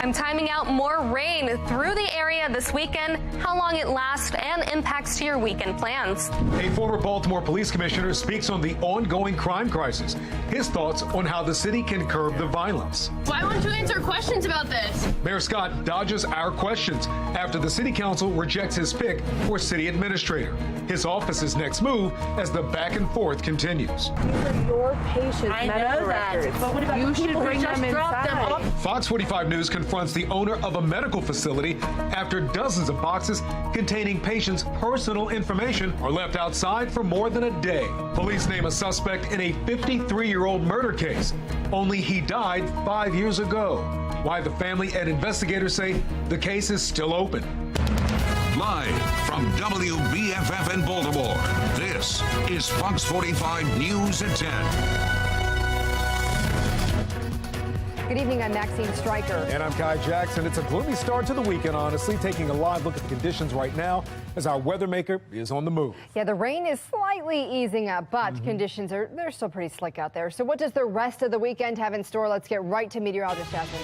I'm timing out more rain through the area this weekend, how long it lasts, and impacts to your weekend plans. A former Baltimore police commissioner speaks on the ongoing crime crisis. His thoughts on how the city can curb the violence. Why won't you answer questions about this? Mayor Scott dodges our questions after the city council rejects his pick for city administrator. His office's next move as the back and forth continues. These are your patients' medical records. But what about you the should people who bring just them dropped them inside. off? Fox 45 News confronts the owner of a medical facility after dozens of boxes containing patients' personal information are left outside for more than a day. Police name a suspect in a 53-year-old murder case, only he died 5 years ago. Why the family and investigators say the case is still open. Live from WBFF in Baltimore, this is Fox 45 News at 10. Good evening, I'm Maxine Stryker. And I'm Kai Jackson. It's a gloomy start to the weekend, honestly. Taking a live look at the conditions right now as our weather maker is on the move. Yeah, the rain is slightly easing up, but conditions they're still pretty slick out there. So what does the rest of the weekend have in store? Let's get right to meteorologist Jasmine.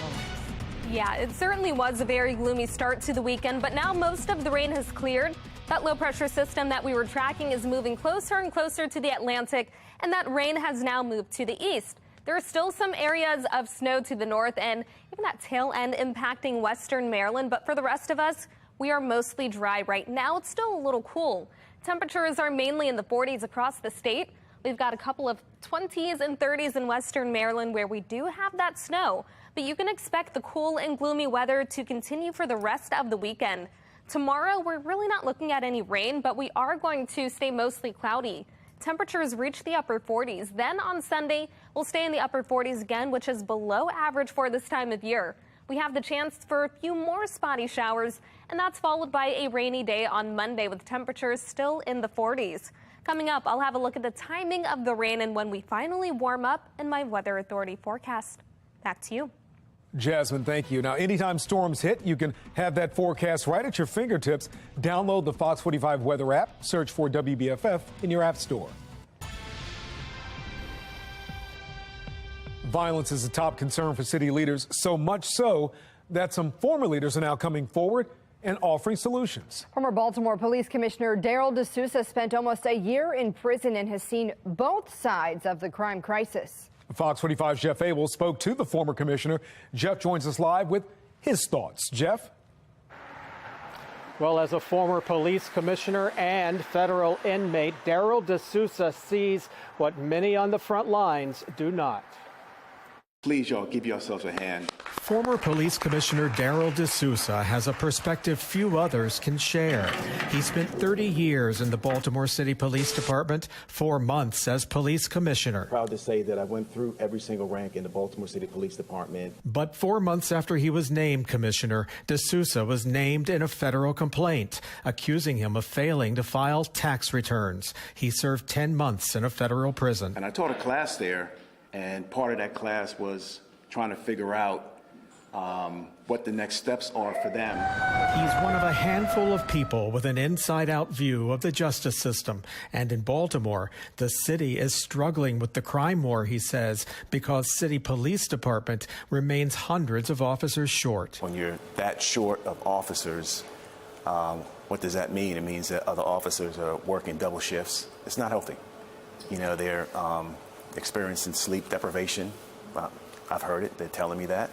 Yeah, it certainly was a very gloomy start to the weekend, but now most of the rain has cleared. That low pressure system that we were tracking is moving closer and closer to the Atlantic, and that rain has now moved to the east. There are still some areas of snow to the north and even that tail end impacting western Maryland, but for the rest of us, we are mostly dry right now. It's still a little cool. Temperatures are mainly in the 40s across the state. We've got a couple of 20s and 30s in western Maryland where we do have that snow, but you can expect the cool and gloomy weather to continue for the rest of the weekend. Tomorrow, we're really not looking at any rain, but we are going to stay mostly cloudy. Temperatures reach the upper 40s. Then on Sunday, we'll stay in the upper 40s again, which is below average for this time of year. We have the chance for a few more spotty showers, and that's followed by a rainy day on Monday with temperatures still in the 40s. Coming up, I'll have a look at the timing of the rain and when we finally warm up in my Weather Authority forecast. Back to you. Jasmine, thank you. Now, anytime storms hit, you can have that forecast right at your fingertips. Download the Fox 45 weather app, search for WBFF in your app store. Violence is a top concern for city leaders, so much so that some former leaders are now coming forward and offering solutions. Former Baltimore Police Commissioner Darryl D'Souza spent almost a year in prison and has seen both sides of the crime crisis. Fox 45's Jeff Abel spoke to the former commissioner. Jeff joins us live with his thoughts. Jeff? Well, as a former police commissioner and federal inmate, Darryl D'Souza sees what many on the front lines do not. Please, y'all, give yourselves a hand. Former Police Commissioner Darryl D'Souza has a perspective few others can share. He spent 30 years in the Baltimore City Police Department, 4 months as police commissioner. Proud to say that I went through every single rank in the Baltimore City Police Department. But 4 months after he was named commissioner, D'Souza was named in a federal complaint, accusing him of failing to file tax returns. He served 10 months in a federal prison. And I taught a class there, and part of that class was trying to figure out what the next steps are for them. He's one of a handful of people with an inside-out view of the justice system. And in Baltimore, the city is struggling with the crime war, he says, because city police department remains hundreds of officers short. When you're that short of officers, what does that mean? It means that other officers are working double shifts. It's not healthy. You know, they're experiencing sleep deprivation. I've heard it. They're telling me that.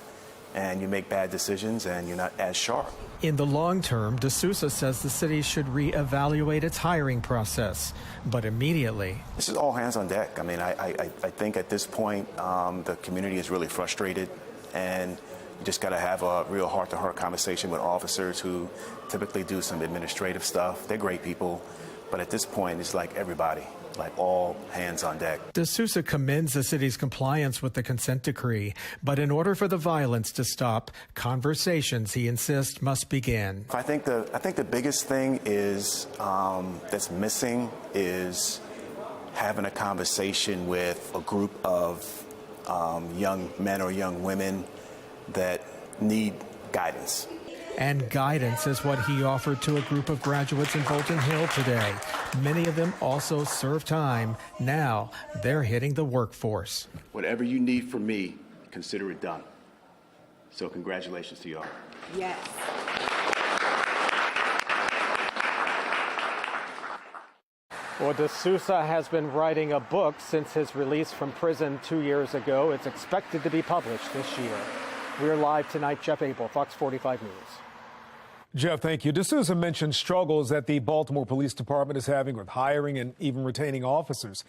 And you make bad decisions and you're not as sharp. In the long term, D'Souza says the city should reevaluate its hiring process, but immediately. This is all hands on deck. I mean, I think at this point, the community is really frustrated, and you just got to have a real heart-to-heart conversation with officers who typically do some administrative stuff. They're great people, but at this point, it's like everybody. Like all hands on deck. D'Souza commends the city's compliance with the consent decree, but in order for the violence to stop, conversations, he insists, must begin. I think the biggest thing is that's missing is having a conversation with a group of young men or young women that need guidance. And guidance is what he offered to a group of graduates in Bolton Hill today. Many of them also serve time. Now they're hitting the workforce. Whatever you need from me, consider it done. So congratulations to y'all. Yes. Well, D'Souza has been writing a book since his release from prison 2 years ago. It's expected to be published this year. We're live tonight. Jeff Abel, Fox 45 News. Jeff, thank you. D'Souza mentioned struggles that the Baltimore Police Department is having with hiring and even retaining officers.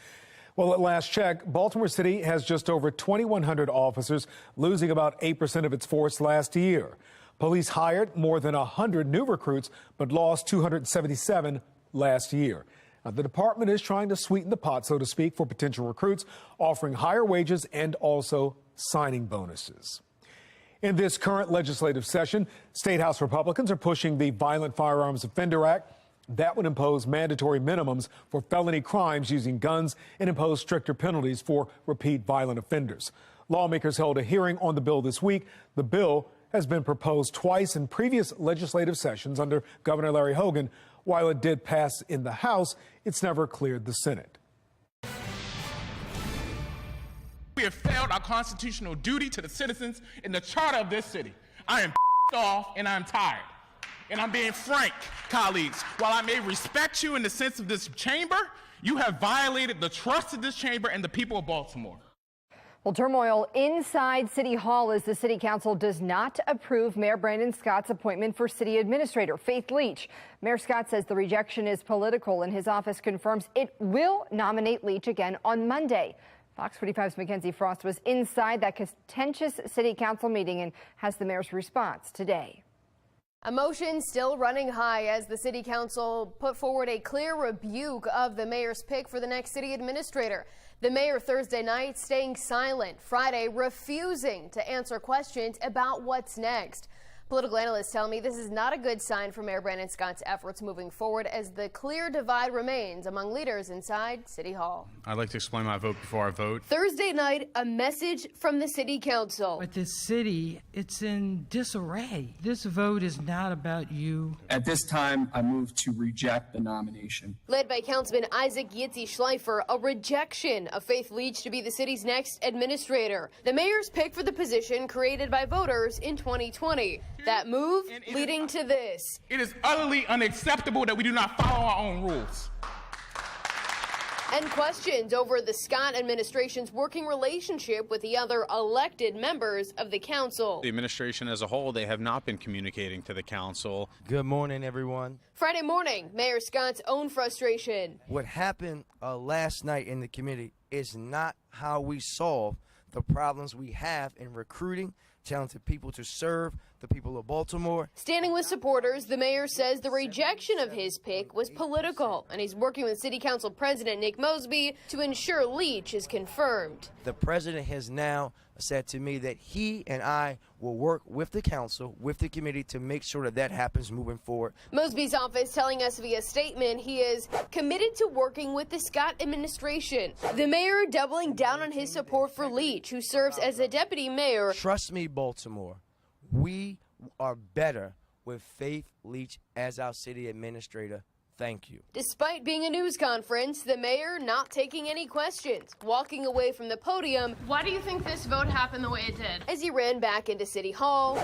Well, at last check, Baltimore City has just over 2,100 officers, losing about 8% of its force last year. Police hired more than 100 new recruits, but lost 277 last year. Now, the department is trying to sweeten the pot, so to speak, for potential recruits, offering higher wages and also signing bonuses. In this current legislative session, State House Republicans are pushing the Violent Firearms Offender Act. That would impose mandatory minimums for felony crimes using guns and impose stricter penalties for repeat violent offenders. Lawmakers held a hearing on the bill this week. The bill has been proposed twice in previous legislative sessions under Governor Larry Hogan. While it did pass in the House, it's never cleared the Senate. We have failed our constitutional duty to the citizens in the charter of this city. I am off and I'm tired. And I'm being frank, colleagues. While I may respect you in the sense of this chamber, you have violated the trust of this chamber and the people of Baltimore. Well, turmoil inside City Hall as the City Council does not approve Mayor Brandon Scott's appointment for City Administrator Faith Leach. Mayor Scott says the rejection is political, and his office confirms it will nominate Leach again on Monday. Fox 45's Mackenzie Frost was inside that contentious City Council meeting and has the mayor's response today. Emotions still running high as the City Council put forward a clear rebuke of the mayor's pick for the next city administrator. The mayor Thursday night staying silent, Friday refusing to answer questions about what's next. Political analysts tell me this is not a good sign for Mayor Brandon Scott's efforts moving forward as the clear divide remains among leaders inside City Hall. I'd like to explain my vote before I vote. Thursday night, a message from the City Council. But this city, it's in disarray. This vote is not about you. At this time, I move to reject the nomination. Led by Councilman Isaac Yitzi Schleifer, a rejection of Faith Leach to be the city's next administrator. The mayor's pick for the position created by voters in 2020. That move leading to this. It is utterly unacceptable that we do not follow our own rules. And questions over the Scott administration's working relationship with the other elected members of the council. The administration as a whole, they have not been communicating to the council. Good morning, everyone. Friday morning, Mayor Scott's own frustration. What happened last night in the committee is not how we solve the problems we have in recruiting talented people to serve the people of Baltimore. Standing with supporters, the mayor says the rejection of his pick was political, and he's working with City Council President Nick Mosby to ensure Leach is confirmed. The president has now said to me that he and I will work with the council, with the committee, to make sure that that happens moving forward. Mosby's office telling us via statement he is committed to working with the Scott administration. The mayor doubling down on his support for Leach, who serves as a deputy mayor. Trust me, Baltimore, we are better with Faith Leach as our city administrator. Thank you. Despite being a news conference, the mayor not taking any questions, walking away from the podium. Why do you think this vote happened the way it did? As he ran back into City Hall.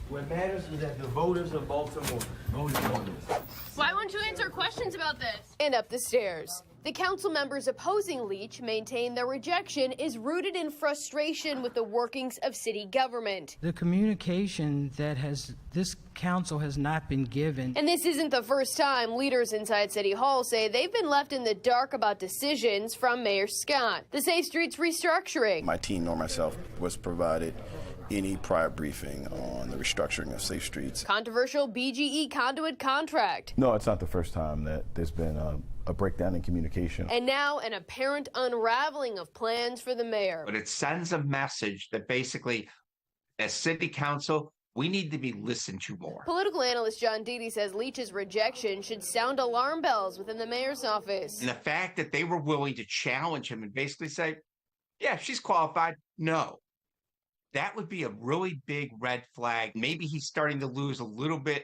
What matters is that the voters of Baltimore voted on this. Why won't you answer questions about this? And up the stairs. The council members opposing Leach maintain their rejection is rooted in frustration with the workings of city government. The communication that this council has not been given. And this isn't the first time leaders inside City Hall say they've been left in the dark about decisions from Mayor Scott. The Safe Streets restructuring. My team nor myself was provided any prior briefing on the restructuring of Safe Streets. Controversial BGE conduit contract. No, it's not the first time that there's been a breakdown in communication. And now an apparent unraveling of plans for the mayor. But it sends a message that basically, as city council, we need to be listened to more. Political analyst John Deedy says Leach's rejection should sound alarm bells within the mayor's office. And the fact that they were willing to challenge him and basically say, yeah, she's qualified. No. That would be a really big red flag. Maybe he's starting to lose a little bit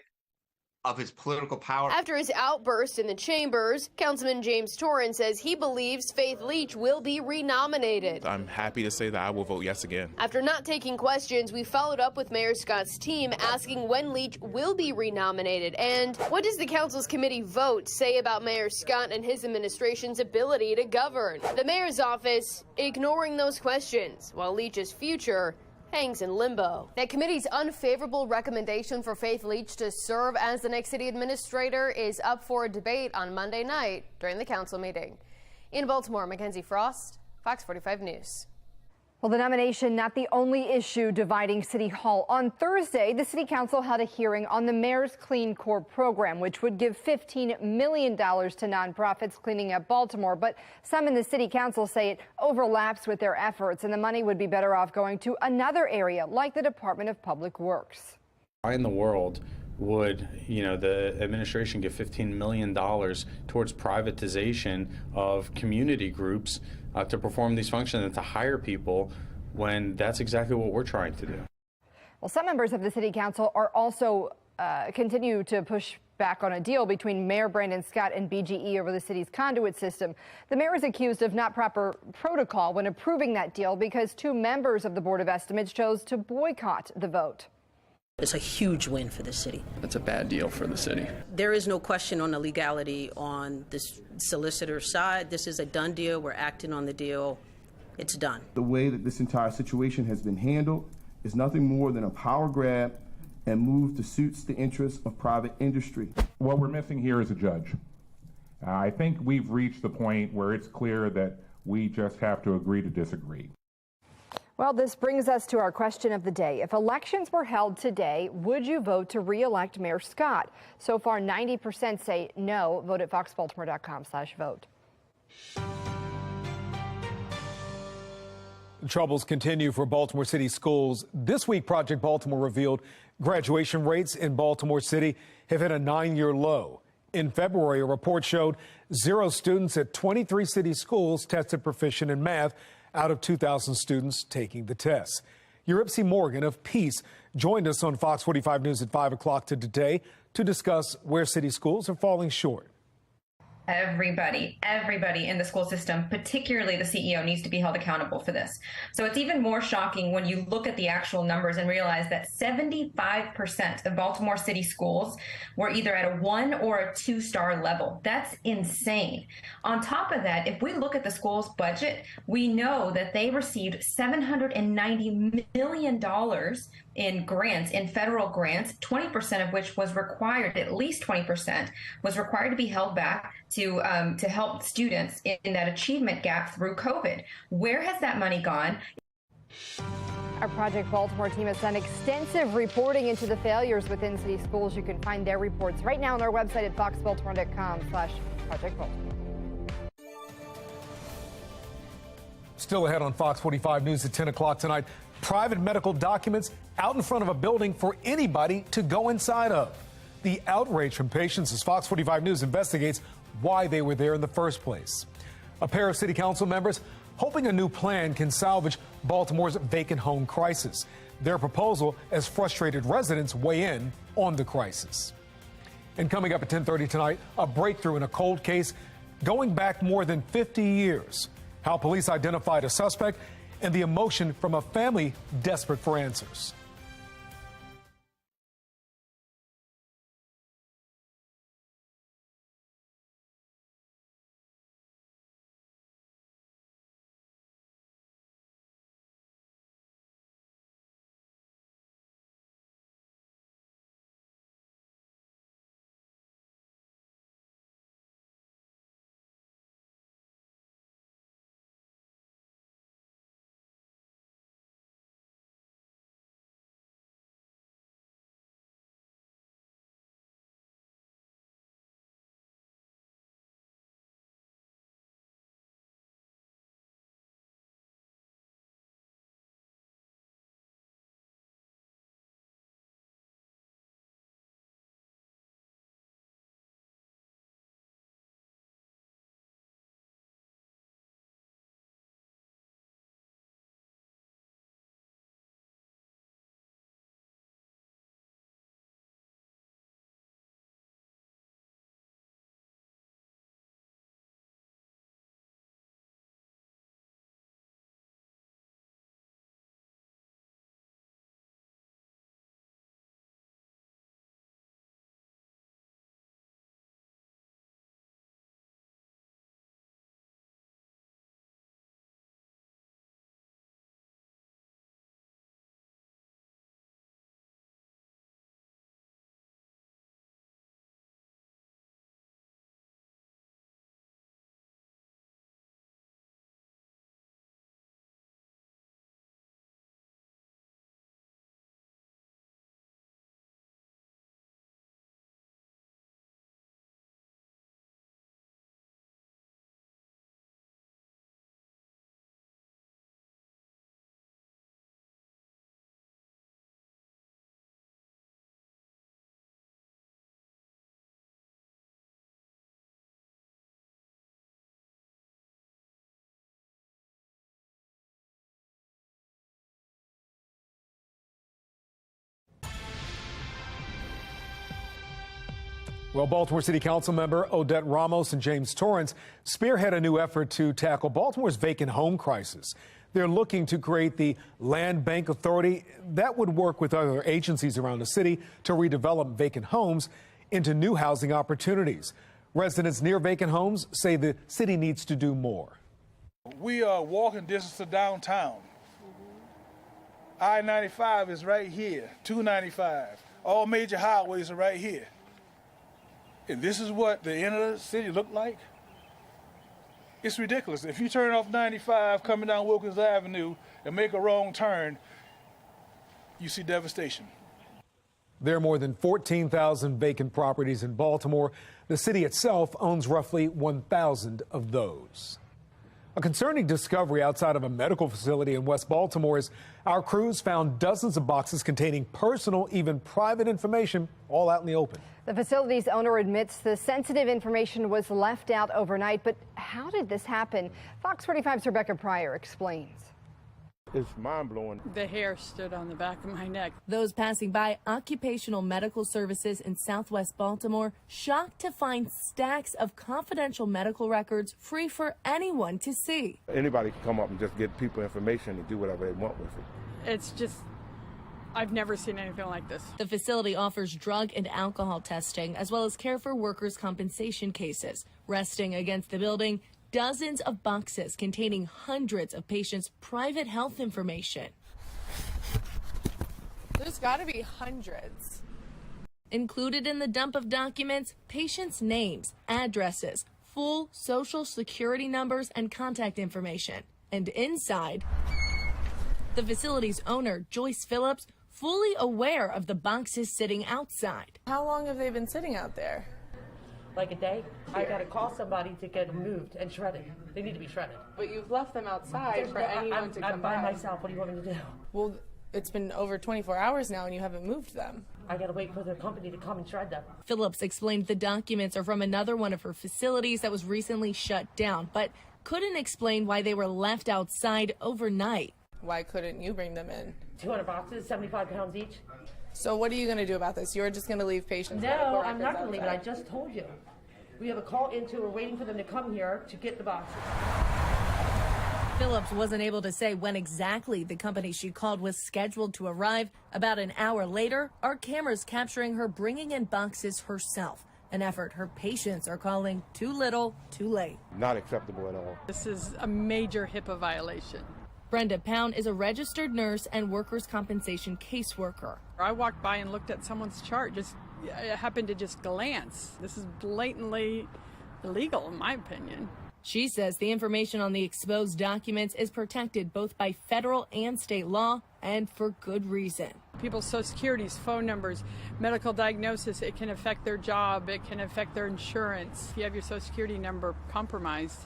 of his political power. After his outburst in the chambers, Councilman James Torrance says he believes Faith Leach will be renominated. I'm happy to say that I will vote yes again. After not taking questions, we followed up with Mayor Scott's team asking when Leach will be renominated and what does the council's committee vote say about Mayor Scott and his administration's ability to govern. The mayor's office ignoring those questions while Leach's future hangs in limbo. That committee's unfavorable recommendation for Faith Leach to serve as the next city administrator is up for a debate on Monday night during the council meeting. In Baltimore, Mackenzie Frost, Fox 45 News. Well, the nomination not the only issue dividing City Hall. On Thursday, the City Council had a hearing on the Mayor's Clean Corps program, which would give $15 million to nonprofits cleaning up Baltimore. But some in the City Council say it overlaps with their efforts, and the money would be better off going to another area, like the Department of Public Works. Why in the world would, the administration give $15 million towards privatization of community groups to perform these functions and to hire people when that's exactly what we're trying to do? Well, some members of the City Council are also continue to push back on a deal between Mayor Brandon Scott and BGE over the city's conduit system. The mayor is accused of not proper protocol when approving that deal because two members of the Board of Estimates chose to boycott the vote. It's a huge win for the city. It's a bad deal for the city. There is no question on the legality on this solicitor's side. This is a done deal. We're acting on the deal. It's done. The way that this entire situation has been handled is nothing more than a power grab and move to suit the interests of private industry. What we're missing here is a judge. I think we've reached the point where it's clear that we just have to agree to disagree. Well, this brings us to our question of the day. If elections were held today, would you vote to re-elect Mayor Scott? So far, 90% say no. Vote at foxbaltimore.com/vote. Troubles continue for Baltimore City schools. This week, Project Baltimore revealed graduation rates in Baltimore City have hit a 9-year low. In February, a report showed 0 students at 23 city schools tested proficient in math out of 2,000 students taking the test. Euripsy Morgan of Peace joined us on Fox 45 News at 5 o'clock today to discuss where city schools are falling short. Everybody in the school system, particularly the CEO, needs to be held accountable for this. So it's even more shocking when you look at the actual numbers and realize that 75% of Baltimore City schools were either at a 1 or a 2-star level. That's insane. On top of that, if we look at the school's budget, we know that they received $790 million in grants, in federal grants, 20% of which was required, at least 20% was required to be held back to help students in that achievement gap through COVID. Where has that money gone? Our Project Baltimore team has done extensive reporting into the failures within city schools. You can find their reports right now on our website at foxbaltimore.com/Project Baltimore. Still ahead on Fox 45 News at 10 o'clock tonight. Private medical documents out in front of a building for anybody to go inside of. The outrage from patients as Fox 45 News investigates why they were there in the first place. A pair of city council members hoping a new plan can salvage Baltimore's vacant home crisis. Their proposal as frustrated residents weigh in on the crisis. And coming up at 10:30 tonight, a breakthrough in a cold case going back more than 50 years. How police identified a suspect and the emotion from a family desperate for answers. Well, Baltimore City Council member Odette Ramos and James Torrance spearhead a new effort to tackle Baltimore's vacant home crisis. They're looking to create the Land Bank Authority that would work with other agencies around the city to redevelop vacant homes into new housing opportunities. Residents near vacant homes say the city needs to do more. We are walking distance to downtown. I-95 is right here, 295. All major highways are right here. And this is what the inner city looked like? It's ridiculous. If you turn off 95 coming down Wilkins Avenue and make a wrong turn, you see devastation. There are more than 14,000 vacant properties in Baltimore. The city itself owns roughly 1,000 of those. A concerning discovery outside of a medical facility in West Baltimore is our crews found dozens of boxes containing personal, even private information, all out in the open. The facility's owner admits the sensitive information was left out overnight, but how did this happen? Fox 45's Rebecca Pryor explains. It's mind-blowing. The hair stood on the back of my neck. Those passing by occupational medical services in Southwest Baltimore shocked to find stacks of confidential medical records free for anyone to see. Anybody can come up and just get people information and do whatever they want with it. It's just, I've never seen anything like this. The facility offers drug and alcohol testing as well as care for workers' compensation cases. Resting against the building, dozens of boxes containing hundreds of patients' private health information. There's got to be hundreds. Included in the dump of documents, patients' names, addresses, full social security numbers, and contact information. And inside, the facility's owner, Joyce Phillips, fully aware of the boxes sitting outside. How long have they been sitting out there? Like a day. I got to call somebody to get them moved and shredded. They need to be shredded. But you've left them outside for anyone to come I'm by by. myself. What do you want me to do? Well, it's been over 24 hours now and you haven't moved them. I got to wait for the company to come and shred them. Phillips explained the documents are from another one of her facilities that was recently shut down, but couldn't explain why they were left outside overnight. Why couldn't you bring them in? 200 boxes, 75 pounds each. So what are you going to do about this? You're just going to leave patients? No, I'm not going to leave it. I just told you. We have a call into, we're waiting for them to come here to get the boxes. Phillips wasn't able to say when exactly the company she called was scheduled to arrive. About an hour later, our cameras capturing her bringing in boxes herself, an effort her patients are calling too little, too late. Not acceptable at all. This is a major HIPAA violation. Brenda Pound is a registered nurse and workers' compensation caseworker. I walked by and looked at someone's chart, I happened to just glance. This is blatantly illegal, in my opinion. She says the information on the exposed documents is protected both by federal and state law, and for good reason. People's Social Securities, phone numbers, medical diagnosis, it can affect their job, it can affect their insurance. If you have your Social Security number compromised,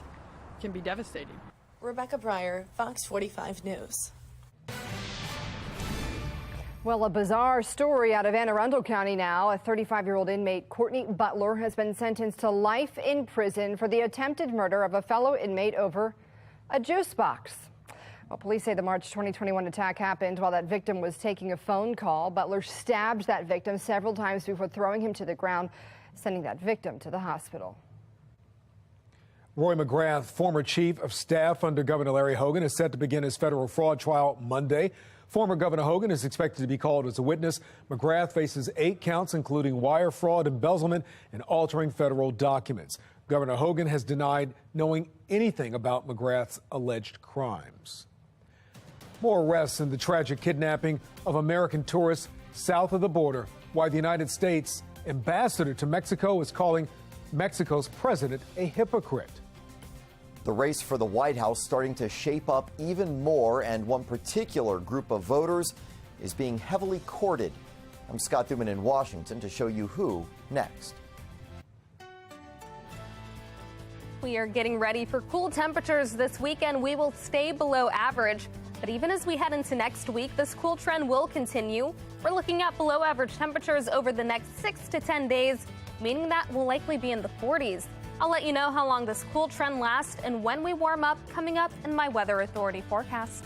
it can be devastating. Rebecca Pryor, Fox 45 News. Well, a bizarre story out of Anne Arundel County now. A 35-year-old inmate, Courtney Butler, has been sentenced to life in prison for the attempted murder of a fellow inmate over a juice box. Well, police say the March 2021 attack happened while that victim was taking a phone call. Butler stabbed that victim several times before throwing him to the ground, sending that victim to the hospital. Roy McGrath, former chief of staff under Governor Larry Hogan, is set to begin his federal fraud trial Monday. Former Governor Hogan is expected to be called as a witness. McGrath faces 8 counts, including wire fraud, embezzlement, and altering federal documents. Governor Hogan has denied knowing anything about McGrath's alleged crimes. More arrests in the tragic kidnapping of American tourists south of the border. Why the United States ambassador to Mexico is calling Mexico's president a hypocrite. The race for the White House starting to shape up even more, and one particular group of voters is being heavily courted. I'm Scott Duman in Washington to show you who next. We are getting ready for cool temperatures this weekend. We will stay below average, but even as we head into next week, this cool trend will continue. We're looking at below average temperatures over the next 6 to 10 days, meaning that we'll likely be in the 40s. I'll let you know how long this cool trend lasts and when we warm up coming up in my Weather Authority forecast.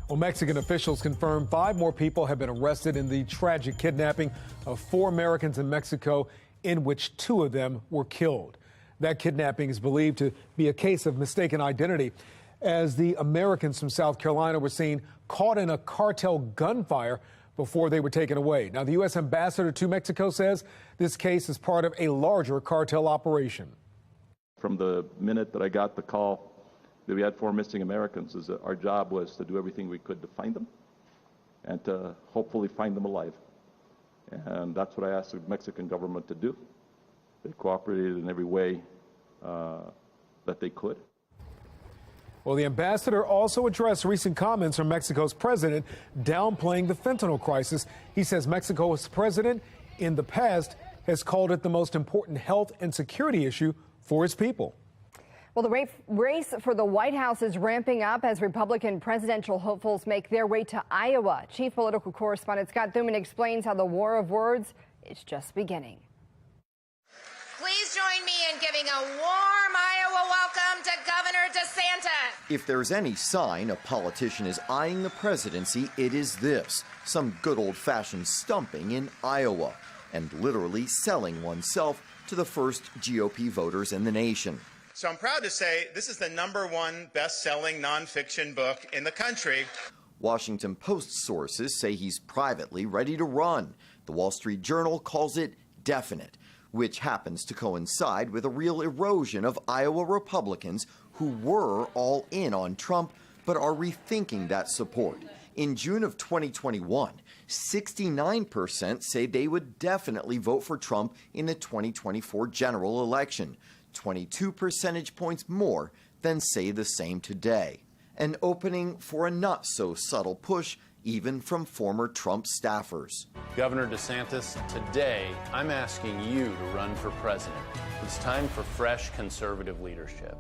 Well, Mexican officials confirm 5 more people have been arrested in the tragic kidnapping of 4 Americans in Mexico, in which 2 of them were killed. That kidnapping is believed to be a case of mistaken identity, as the Americans from South Carolina were seen caught in a cartel gunfire before they were taken away. Now, the U.S. ambassador to Mexico says this case is part of a larger cartel operation. From the minute that I got the call that we had 4 missing Americans, our job was to do everything we could to find them and to hopefully find them alive. And that's what I asked the Mexican government to do. They cooperated in every way that they could. Well, the ambassador also addressed recent comments from Mexico's president downplaying the fentanyl crisis. He says Mexico's president in the past has called it the most important health and security issue for its people. Well, the race for the White House is ramping up as Republican presidential hopefuls make their way to Iowa. Chief political correspondent Scott Thuman explains how the war of words is just beginning. Please join me in giving a warm Iowa welcome to Governor DeSantis. If there's any sign a politician is eyeing the presidency, it is this: some good old-fashioned stumping in Iowa, and literally selling oneself to the first GOP voters in the nation. So I'm proud to say this is the #1 best-selling nonfiction book in the country. Washington Post sources say he's privately ready to run. The Wall Street Journal calls it definite, which happens to coincide with a real erosion of Iowa Republicans who were all in on Trump but are rethinking that support. In June of 2021, 69% say they would definitely vote for Trump in the 2024 general election, 22 percentage points more than say the same today. An opening for a not-so-subtle push even from former Trump staffers. Governor DeSantis, today I'm asking you to run for president. It's time for fresh conservative leadership.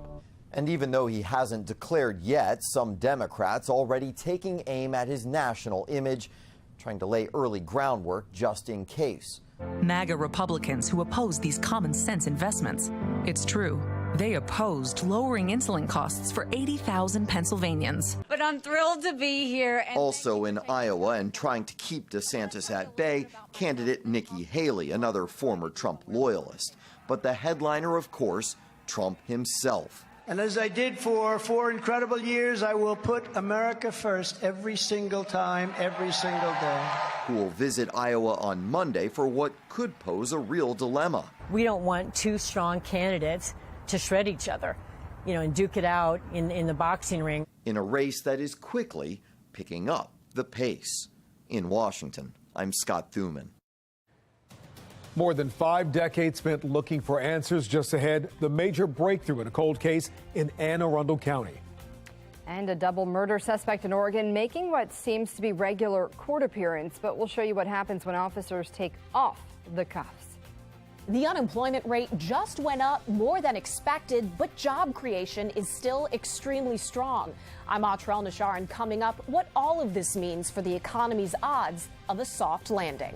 And even though he hasn't declared yet, some Democrats already taking aim at his national image, trying to lay early groundwork just in case. MAGA Republicans who oppose these common sense investments. It's true. They opposed lowering insulin costs for 80,000 Pennsylvanians. But I'm thrilled to be here. Also in Iowa and trying to keep DeSantis at bay, candidate Nikki Haley, another former Trump loyalist. But the headliner, of course, Trump himself. And as I did for 4 incredible years, I will put America first every single time, every single day. Who will visit Iowa on Monday for what could pose a real dilemma. We don't want 2 strong candidates to shred each other, and duke it out in the boxing ring. In a race that is quickly picking up the pace. In Washington, I'm Scott Thuman. More than 5 decades spent looking for answers. Just ahead, the major breakthrough in a cold case in Anne Arundel County. And a double murder suspect in Oregon making what seems to be regular court appearance, but we'll show you what happens when officers take off the cuffs. The unemployment rate just went up more than expected, but job creation is still extremely strong. I'm Atrell Nashar, and coming up, what all of this means for the economy's odds of a soft landing.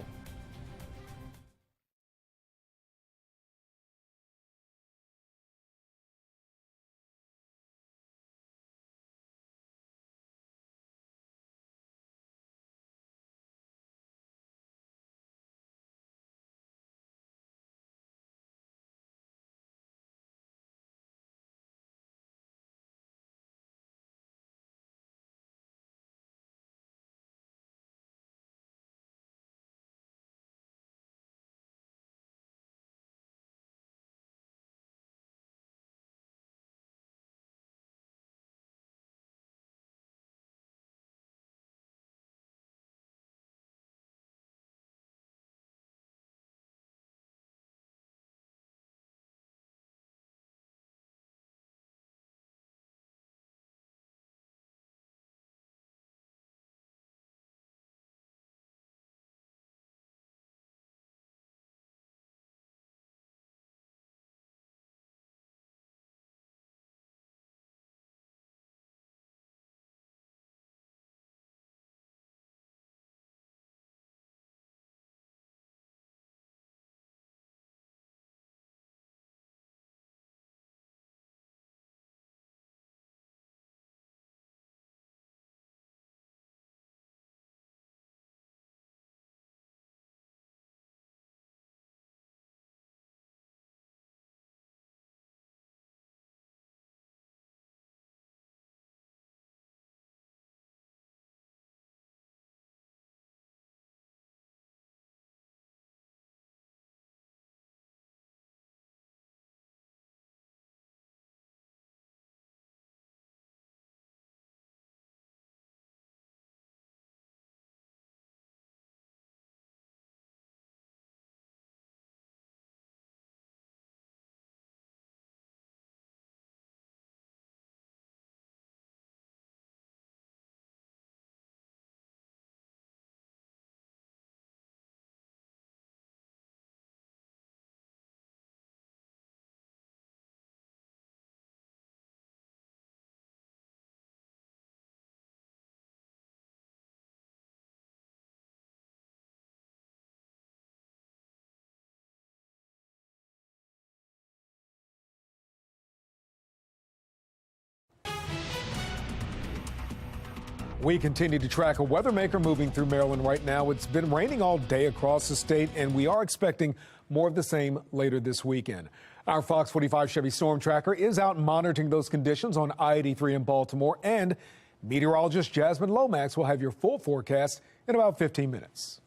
We continue to track a weather maker moving through Maryland right now. It's been raining all day across the state, and we are expecting more of the same later this weekend. Our Fox 45 Chevy Storm Tracker is out monitoring those conditions on I-83 in Baltimore, and meteorologist Jasmine Lomax will have your full forecast in about 15 minutes.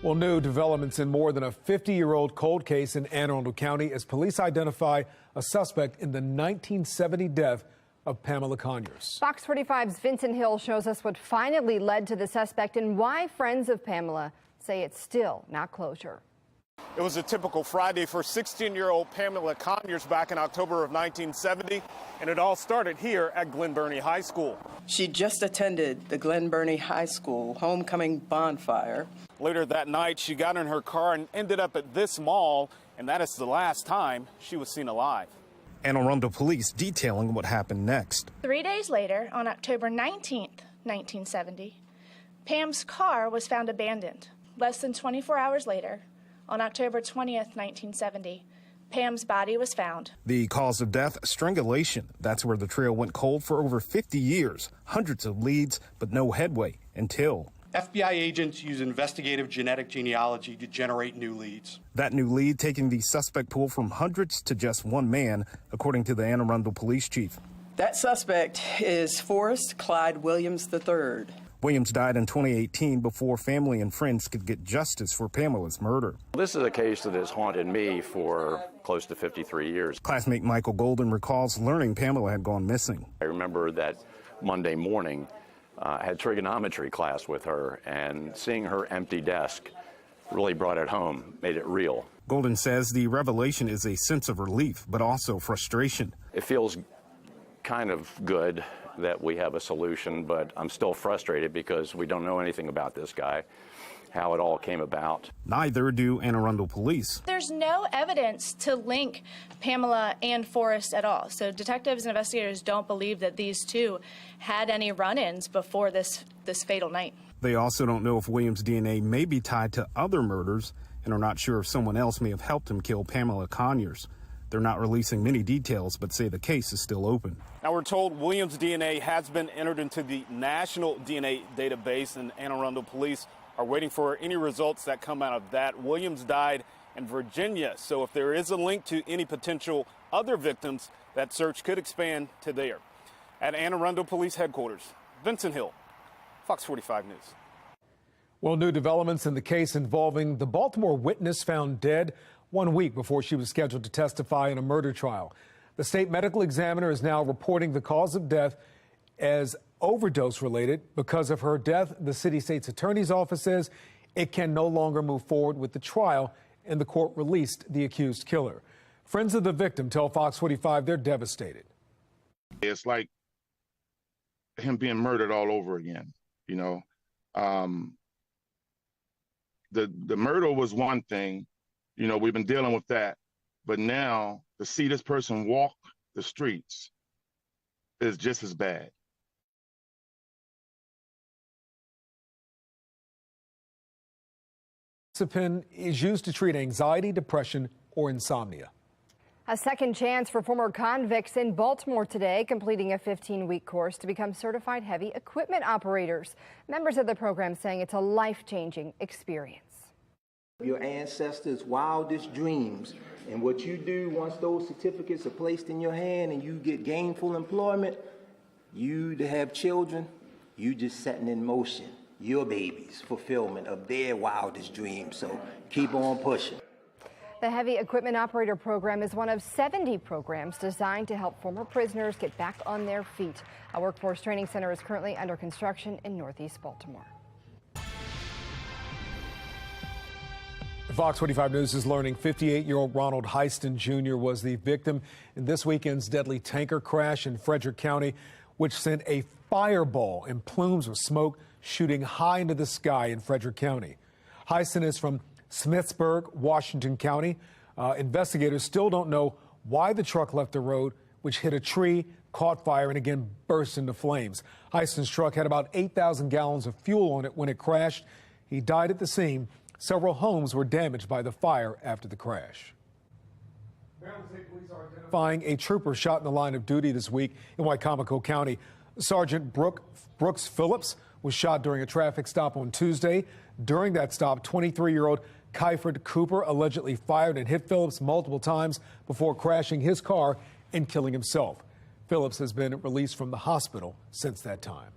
Well, new developments in more than a 50-year-old cold case in Anne Arundel County as police identify a suspect in the 1970 death of Pamela Conyers. Fox 45's Vincent Hill shows us what finally led to the suspect and why friends of Pamela say it's still not closure. It was a typical Friday for 16-year-old Pamela Conyers back in October of 1970, and it all started here at Glen Burnie High School. She just attended the Glen Burnie High School homecoming bonfire. Later that night, she got in her car and ended up at this mall, and that is the last time she was seen alive. Anne Arundel police detailing what happened next. 3 days later, on October 19th, 1970, Pam's car was found abandoned. Less than 24 hours later, on October 20th, 1970, Pam's body was found. The cause of death, strangulation. That's where the trail went cold for over 50 years. Hundreds of leads, but no headway until FBI agents use investigative genetic genealogy to generate new leads. That new lead taking the suspect pool from hundreds to just one man, according to the Anne Arundel police chief. That suspect is Forrest Clyde Williams III. Williams died in 2018 before family and friends could get justice for Pamela's murder. This is a case that has haunted me for close to 53 years. Classmate Michael Golden recalls learning Pamela had gone missing. I remember that Monday morning, I had trigonometry class with her, and seeing her empty desk really brought it home, made it real. Golden says the revelation is a sense of relief, but also frustration. It feels kind of good that we have a solution, but I'm still frustrated because we don't know anything about this guy, how it all came about. Neither do Anne Arundel police. There's no evidence to link Pamela and Forrest at all. So detectives and investigators don't believe that these two had any run-ins before this fatal night. They also don't know if Williams' DNA may be tied to other murders and are not sure if someone else may have helped him kill Pamela Conyers. They're not releasing many details, but say the case is still open. Now, we're told Williams' DNA has been entered into the National DNA Database, and Anne Arundel police are waiting for any results that come out of that. Williams died in Virginia, so if there is a link to any potential other victims, that search could expand to there. At Anne Arundel Police Headquarters, Vincent Hill, Fox 45 News. Well, new developments in the case involving the Baltimore witness found dead 1 week before she was scheduled to testify in a murder trial. The state medical examiner is now reporting the cause of death as overdose related. Because of her death, the city state's attorney's office says it can no longer move forward with the trial, and the court released the accused killer. Friends of the victim tell Fox 45 they're devastated. It's like him being murdered all over again. You know, the murder was one thing. You know, we've been dealing with that. But now to see this person walk the streets is just as bad. Clozapine is used to treat anxiety, depression, or insomnia. A second chance for former convicts in Baltimore today, completing a 15-week course to become certified heavy equipment operators. Members of the program saying it's a life-changing experience. Your ancestors' wildest dreams, and what you do once those certificates are placed in your hand and you get gainful employment, you to have children, you just setting in motion your baby's fulfillment of their wildest dreams. So keep on pushing. The Heavy Equipment Operator Program is one of 70 programs designed to help former prisoners get back on their feet. A workforce training center is currently under construction in Northeast Baltimore. Fox 45 News is learning 58-year-old Ronald Heiston Jr. was the victim in this weekend's deadly tanker crash in Frederick County, which sent a fireball and plumes of smoke shooting high into the sky in Frederick County. Heiston is from Smithsburg, Washington County. Investigators still don't know why the truck left the road, which hit a tree, caught fire, and again burst into flames. Heiston's truck had about 8,000 gallons of fuel on it when it crashed. He died at the scene. Several homes were damaged by the fire after the crash. Identifying a trooper shot in the line of duty this week in Wycomico County. Sergeant Brooks Phillips was shot during a traffic stop on Tuesday. During that stop, 23-year-old Kyford Cooper allegedly fired and hit Phillips multiple times before crashing his car and killing himself. Phillips has been released from the hospital since that time.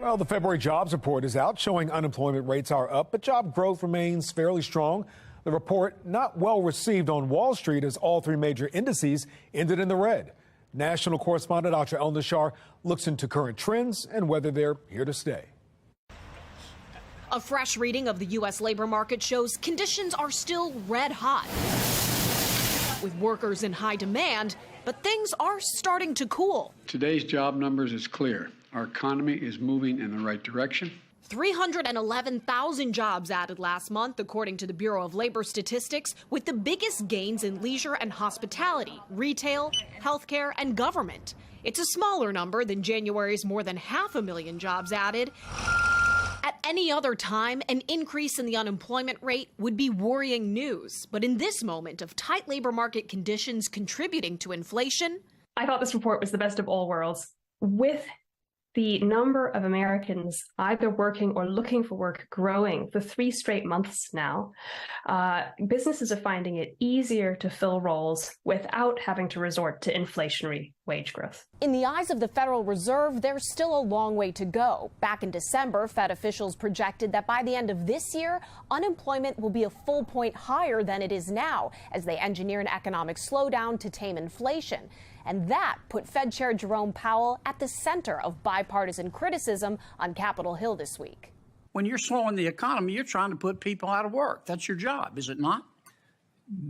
Well, the February jobs report is out, showing unemployment rates are up, but job growth remains fairly strong. The report not well received on Wall Street as all three major indices ended in the red. National correspondent Dr. El-Nashar looks into current trends and whether they're here to stay. A fresh reading of the U.S. labor market shows conditions are still red hot, with workers in high demand, but things are starting to cool. Today's job numbers is clear. Our economy is moving in the right direction. 311,000 jobs added last month, according to the Bureau of Labor Statistics, with the biggest gains in leisure and hospitality, retail, healthcare, and government. It's a smaller number than January's more than 500,000 jobs added. At any other time, an increase in the unemployment rate would be worrying news. But in this moment of tight labor market conditions contributing to inflation, I thought this report was the best of all worlds. With the number of Americans either working or looking for work growing for 3 straight months now, businesses are finding it easier to fill roles without having to resort to inflationary wage growth. in the eyes of the Federal Reserve, there's still a long way to go. Back in December, Fed officials projected that by the end of this year, unemployment will be a full point higher than it is now as they engineer an economic slowdown to tame inflation. And that put Fed Chair Jerome Powell at the center of bipartisan criticism on Capitol Hill this week. When you're slowing the economy, you're trying to put people out of work. That's your job, is it not?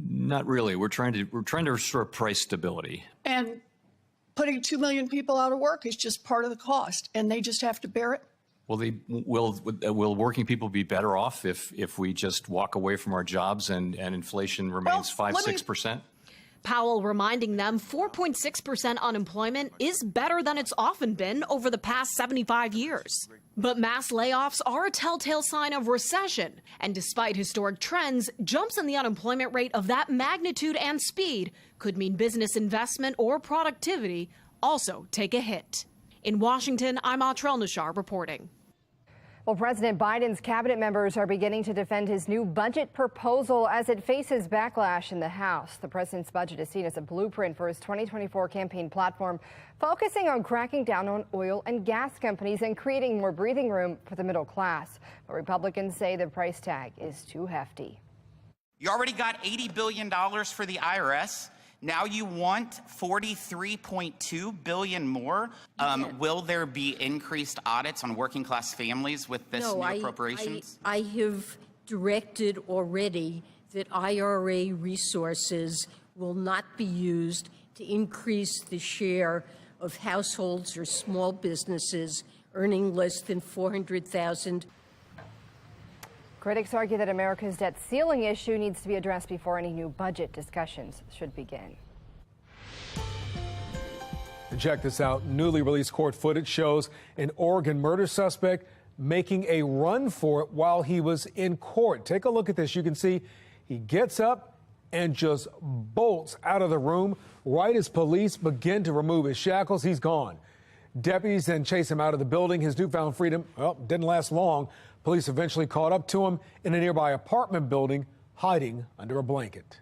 Not really. We're trying to restore price stability. And putting 2 million people out of work is just part of the cost, and they just have to bear it. Will working people be better off if we just walk away from our jobs and inflation remains 5-6%? Powell reminding them 4.6% unemployment is better than it's often been over the past 75 years. But mass layoffs are a telltale sign of recession. And despite historic trends, jumps in the unemployment rate of that magnitude and speed could mean business investment or productivity also take a hit. In Washington, I'm Atrel Nashar reporting. Well, President Biden's cabinet members are beginning to defend his new budget proposal as it faces backlash in the House. The president's budget is seen as a blueprint for his 2024 campaign platform, focusing on cracking down on oil and gas companies and creating more breathing room for the middle class. But Republicans say the price tag is too hefty. You already got $80 billion for the IRS. Now you want $43.2 billion more. Will there be increased audits on working class families with this new appropriations? I have directed already that IRA resources will not be used to increase the share of households or small businesses earning less than $400,000. Critics argue that America's debt ceiling issue needs to be addressed before any new budget discussions should begin. And check this out. Newly released court footage shows an Oregon murder suspect making a run for it while he was in court. Take a look at this. You can see he gets up and just bolts out of the room right as police begin to remove his shackles. He's gone. Deputies then chase him out of the building. His newfound freedom, well, didn't last long. Police eventually caught up to him in a nearby apartment building, hiding under a blanket.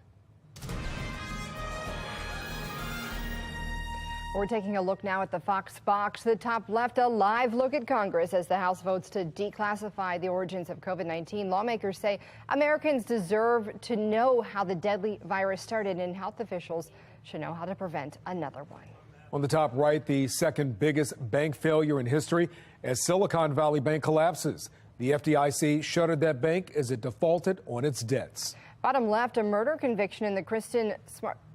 We're taking a look now at the Fox box. The top left, a live look at Congress as the House votes to declassify the origins of COVID-19. Lawmakers say Americans deserve to know how the deadly virus started, and health officials should know how to prevent another one. On the top right, the second biggest bank failure in history as Silicon Valley Bank collapses. The FDIC shuttered that bank as it defaulted on its debts. Bottom left, a murder conviction in the Kristen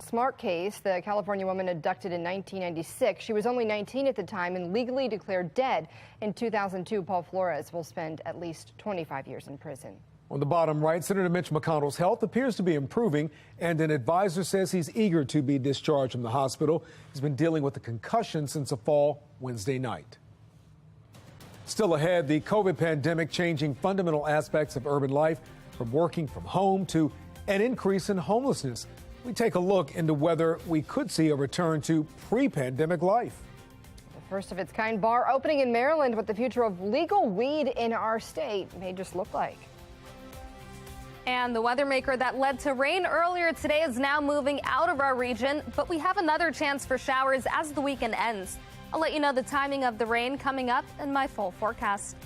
Smart case. The California woman abducted in 1996. She was only 19 at the time and legally declared dead. In 2002, Paul Flores will spend at least 25 years in prison. On the bottom right, Senator Mitch McConnell's health appears to be improving, and an advisor says he's eager to be discharged from the hospital. He's been dealing with a concussion since a fall Wednesday night. Still ahead, the COVID pandemic changing fundamental aspects of urban life. from working from home to an increase in homelessness. We take a look into whether we could see a return to pre-pandemic life. The first of its kind bar opening in Maryland, what the future of legal weed in our state may just look like. And the weather maker that led to rain earlier today is now moving out of our region, but we have another chance for showers as the weekend ends. I'll let you know the timing of the rain coming up in my full forecast.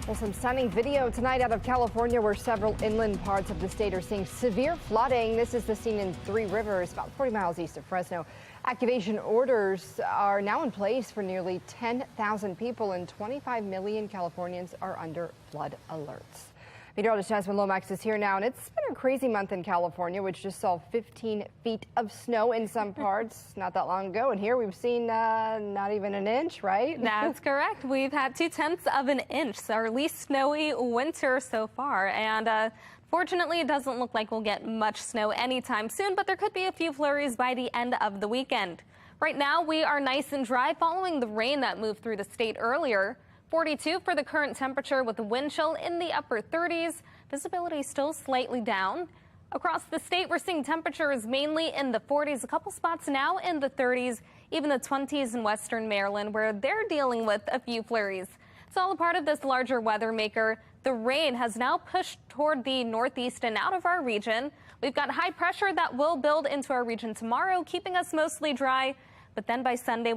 Well, some stunning video tonight out of California where several inland parts of the state are seeing severe flooding. This is the scene in Three Rivers, about 40 miles east of Fresno. Activation orders are now in place for nearly 10,000 people, and 25 million Californians are under flood alerts. Meteorologist Jasmine Lomax is here now, and it's been a crazy month in California, which just saw 15 feet of snow in some parts not that long ago. And here we've seen not even an inch, right? That's correct. We've had 0.2 of an inch, so our least snowy winter so far. And fortunately, it doesn't look like we'll get much snow anytime soon, but there could be a few flurries by the end of the weekend. Right now, we are nice and dry following the rain that moved through the state earlier. 42 for the current temperature with a wind chill in the upper 30s. Visibility still slightly down. Across the state, we're seeing temperatures mainly in the 40s, a couple spots now in the 30s, even the 20s in western Maryland, where they're dealing with a few flurries. It's all a part of this larger weather maker. The rain has now pushed toward the northeast and out of our region. We've got high pressure that will build into our region tomorrow, keeping us mostly dry. But then by Sunday,